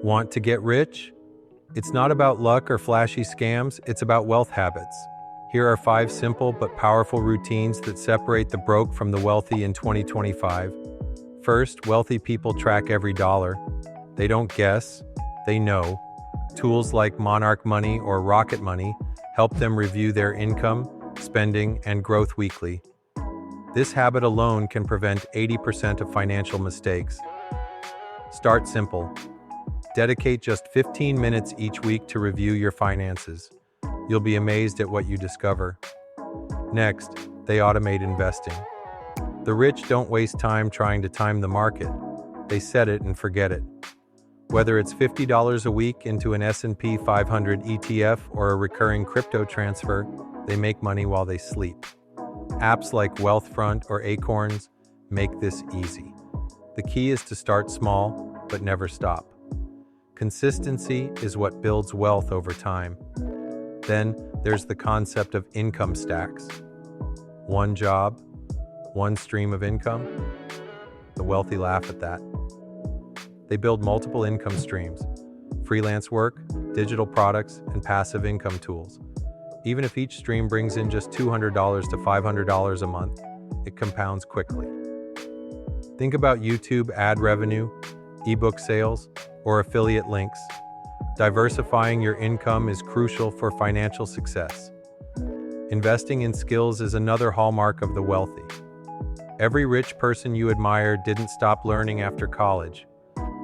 Want to get rich? It's not about luck or flashy scams, it's about wealth habits. Here are 5 simple but powerful routines that separate the broke from the wealthy in 2025. First, wealthy people track every dollar. They don't guess, they know. Tools like Monarch Money or Rocket Money help them review their income, spending, and growth weekly. This habit alone can prevent 80% of financial mistakes. Start simple. Dedicate just 15 minutes each week to review your finances. You'll be amazed at what you discover. Next, they automate investing. The rich don't waste time trying to time the market. They set it and forget it. Whether it's $50 a week into an S&P 500 ETF or a recurring crypto transfer, they make money while they sleep. Apps like Wealthfront or Acorns make this easy. The key is to start small, but never stop. Consistency is what builds wealth over time. Then there's the concept of income stacks. One job, one stream of income. The wealthy laugh at that. They build multiple income streams: freelance work, digital products, and passive income tools. Even if each stream brings in just $200 to $500 a month, it compounds quickly. Think about YouTube ad revenue, ebook sales, or affiliate links. Diversifying your income is crucial for financial success. Investing in skills is another hallmark of the wealthy. Every rich person you admire didn't stop learning after college.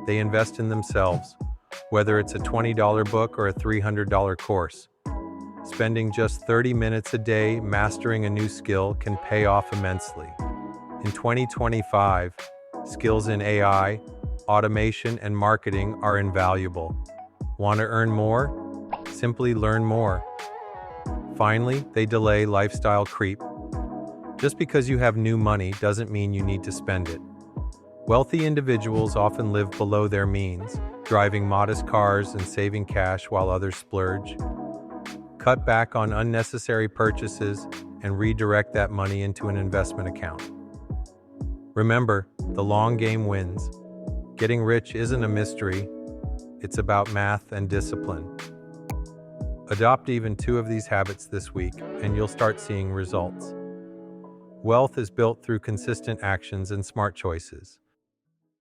They invest in themselves, whether it's a $20 book or a $300 course. Spending just 30 minutes a day mastering a new skill can pay off immensely. In 2025, skills in AI, automation, and marketing are invaluable. Want to earn more? Simply learn more. Finally, they delay lifestyle creep. Just because you have new money doesn't mean you need to spend it. Wealthy individuals often live below their means, driving modest cars and saving cash while others splurge. Cut back on unnecessary purchases and redirect that money into an investment account. Remember, the long game wins. Getting rich isn't a mystery. It's about math and discipline. Adopt even 2 of these habits this week, and you'll start seeing results. Wealth is built through consistent actions and smart choices.